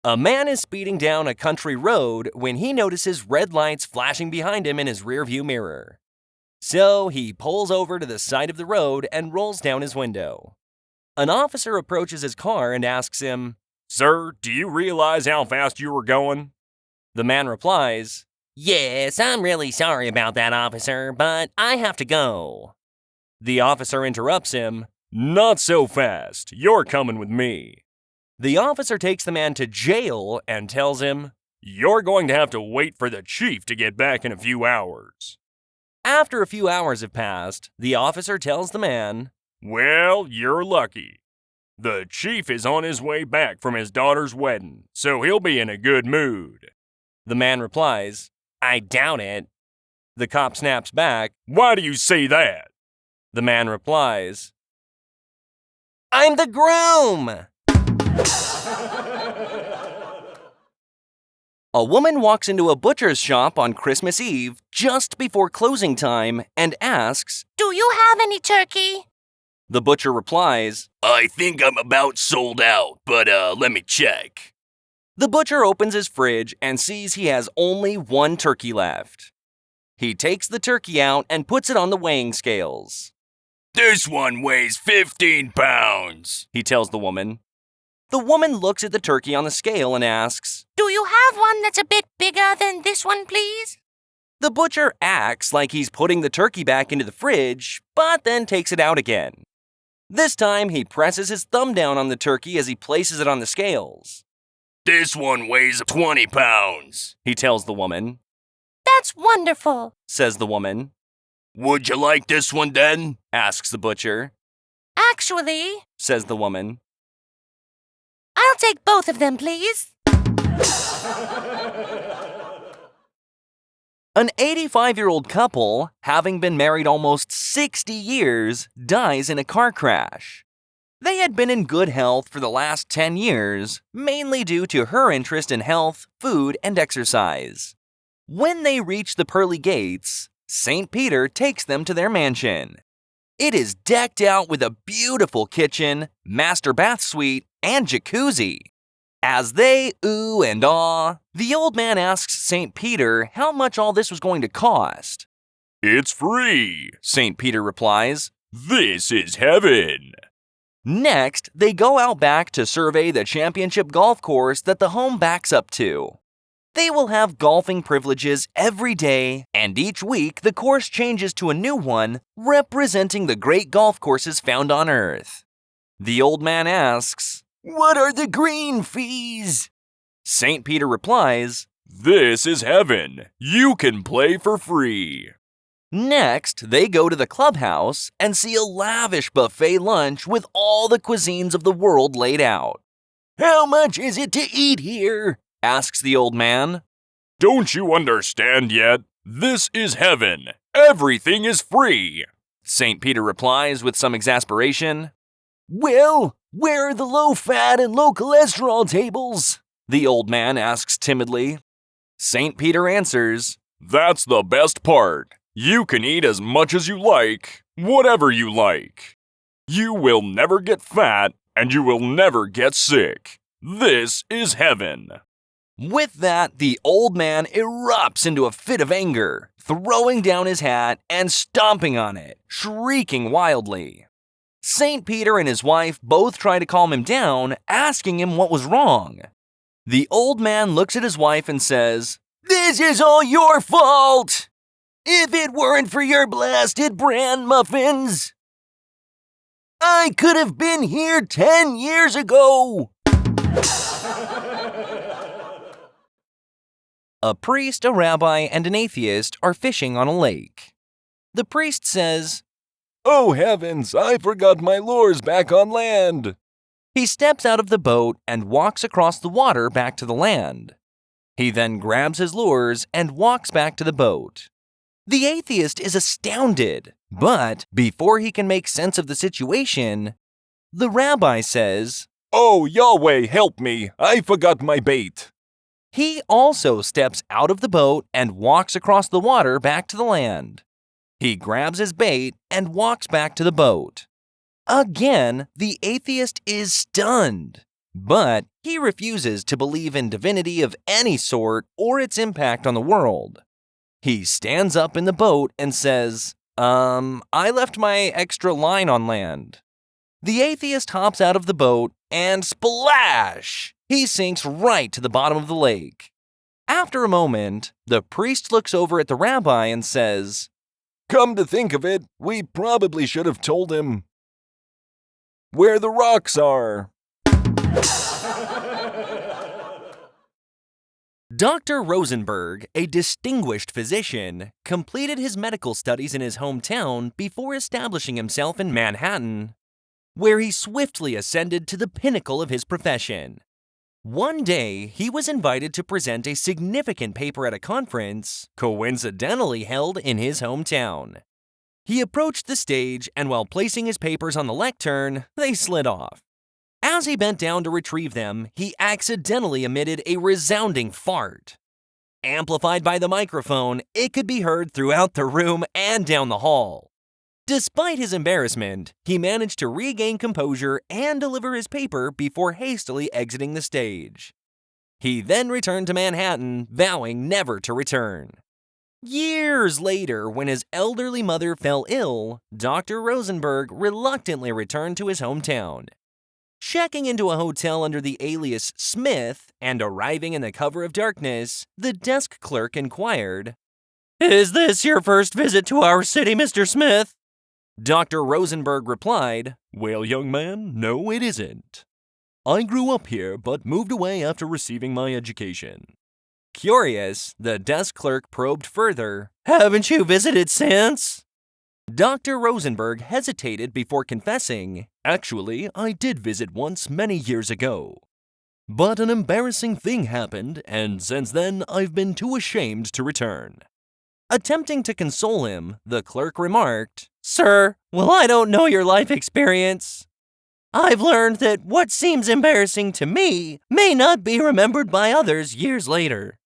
A man is speeding down a country road when he notices red lights flashing behind him in his rearview mirror. So he pulls over to the side of the road and rolls down his window. An officer approaches his car and asks him, "Sir, do you realize how fast you were going?" The man replies, "Yes, I'm really sorry about that, officer, but I have to go." The officer interrupts him, "Not so fast. You're coming with me." The officer takes the man to jail and tells him, "You're going to have to wait for the chief to get back in a few hours." After a few hours have passed, the officer tells the man, "Well, you're lucky. The chief is on his way back from his daughter's wedding, so he'll be in a good mood." The man replies, "I doubt it." The cop snaps back, "Why do you say that?" The man replies, "I'm the groom!" A woman walks into a butcher's shop on Christmas Eve just before closing time and asks, "Do you have any turkey?" The butcher replies, "I think I'm about sold out, but let me check." The butcher opens his fridge and sees he has only one turkey left. He takes the turkey out and puts it on the weighing scales. "This one weighs 15 pounds, he tells the woman. The woman looks at the turkey on the scale and asks, "Do you have one that's a bit bigger than this one, please?" The butcher acts like he's putting the turkey back into the fridge, but then takes it out again. This time, he presses his thumb down on the turkey as he places it on the scales. "This one weighs 20 pounds, he tells the woman. "That's wonderful," says the woman. "Would you like this one then?" asks the butcher. "Actually," says the woman. "I'll take both of them, please." An 85-year-old couple, having been married almost 60 years, dies in a car crash. They had been in good health for the last 10 years, mainly due to her interest in health, food, and exercise. When they reach the pearly gates, St. Peter takes them to their mansion. It is decked out with a beautiful kitchen, master bath suite, and jacuzzi. As they ooh and ah, the old man asks St. Peter how much all this was going to cost. "It's free," St. Peter replies. "This is heaven." Next, they go out back to survey the championship golf course that the home backs up to. They will have golfing privileges every day, and each week the course changes to a new one representing the great golf courses found on Earth. The old man asks, "What are the green fees?" St. Peter replies, "This is heaven. You can play for free." Next, they go to the clubhouse and see a lavish buffet lunch with all the cuisines of the world laid out. "How much is it to eat here?" asks the old man. "Don't you understand yet? This is heaven. Everything is free," St. Peter replies with some exasperation. "Well, where are the low-fat and low-cholesterol tables?" the old man asks timidly. St. Peter answers, "That's the best part. You can eat as much as you like, whatever you like. You will never get fat, and you will never get sick. This is heaven." With that, the old man erupts into a fit of anger, throwing down his hat and stomping on it, shrieking wildly. St. Peter and his wife both try to calm him down, asking him what was wrong. The old man looks at his wife and says, "This is all your fault! If it weren't for your blasted bran muffins, I could have been here 10 years ago!" A priest, a rabbi, and an atheist are fishing on a lake. The priest says, "Oh heavens, I forgot my lures back on land." He steps out of the boat and walks across the water back to the land. He then grabs his lures and walks back to the boat. The atheist is astounded, but before he can make sense of the situation, the rabbi says, "Oh Yahweh, help me, I forgot my bait." He also steps out of the boat and walks across the water back to the land. He grabs his bait and walks back to the boat. Again, the atheist is stunned. But he refuses to believe in divinity of any sort or its impact on the world. He stands up in the boat and says, I left my extra line on land. The atheist hops out of the boat and splash! He sinks right to the bottom of the lake. After a moment, the priest looks over at the rabbi and says, "Come to think of it, we probably should have told him where the rocks are." Dr. Rosenberg, a distinguished physician, completed his medical studies in his hometown before establishing himself in Manhattan, where he swiftly ascended to the pinnacle of his profession. One day, he was invited to present a significant paper at a conference, coincidentally held in his hometown. He approached the stage, and while placing his papers on the lectern, they slid off. As he bent down to retrieve them, he accidentally emitted a resounding fart. Amplified by the microphone, it could be heard throughout the room and down the hall. Despite his embarrassment, he managed to regain composure and deliver his paper before hastily exiting the stage. He then returned to Manhattan, vowing never to return. Years later, when his elderly mother fell ill, Dr. Rosenberg reluctantly returned to his hometown. Checking into a hotel under the alias Smith and arriving in the cover of darkness, the desk clerk inquired, "Is this your first visit to our city, Mr. Smith?" Dr. Rosenberg replied, "Well, young man, no, it isn't. I grew up here but moved away after receiving my education." Curious, the desk clerk probed further, "Haven't you visited since?" Dr. Rosenberg hesitated before confessing, "Actually, I did visit once many years ago. But an embarrassing thing happened, and since then I've been too ashamed to return." Attempting to console him, the clerk remarked, "Sir, well, I don't know your life experience. I've learned that what seems embarrassing to me may not be remembered by others years later."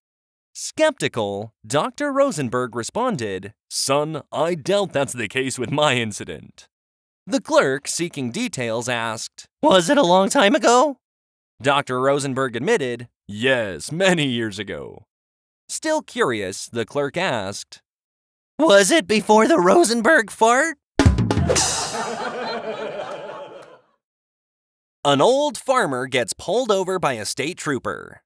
Skeptical, Dr. Rosenberg responded, "Son, I doubt that's the case with my incident." The clerk, seeking details, asked, "Was it a long time ago?" Dr. Rosenberg admitted, "Yes, many years ago." Still curious, the clerk asked, "Was it before the Rosenberg fart?" An old farmer gets pulled over by a state trooper.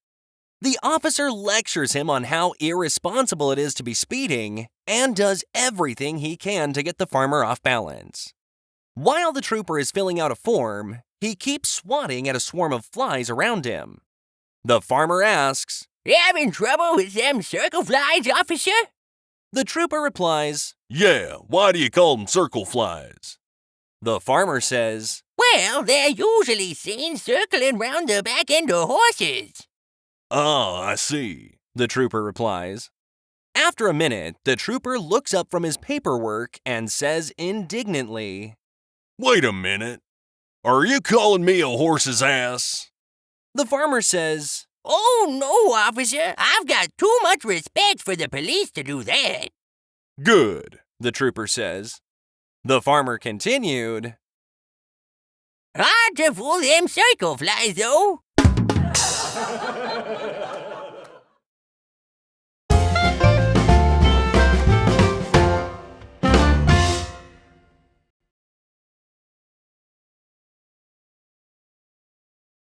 The officer lectures him on how irresponsible it is to be speeding and does everything he can to get the farmer off balance. While the trooper is filling out a form, he keeps swatting at a swarm of flies around him. The farmer asks, "You having trouble with them circle flies, officer?" The trooper replies, "Yeah, why do you call them circle flies?" The farmer says, "Well, they're usually seen circling round the back end of horses." "Oh, I see," the trooper replies. After a minute, the trooper looks up from his paperwork and says indignantly, "Wait a minute. Are you calling me a horse's ass?" The farmer says, "Oh, no, officer. I've got too much respect for the police to do that." "Good," the trooper says. The farmer continued, "Hard to fool them circle flies, though."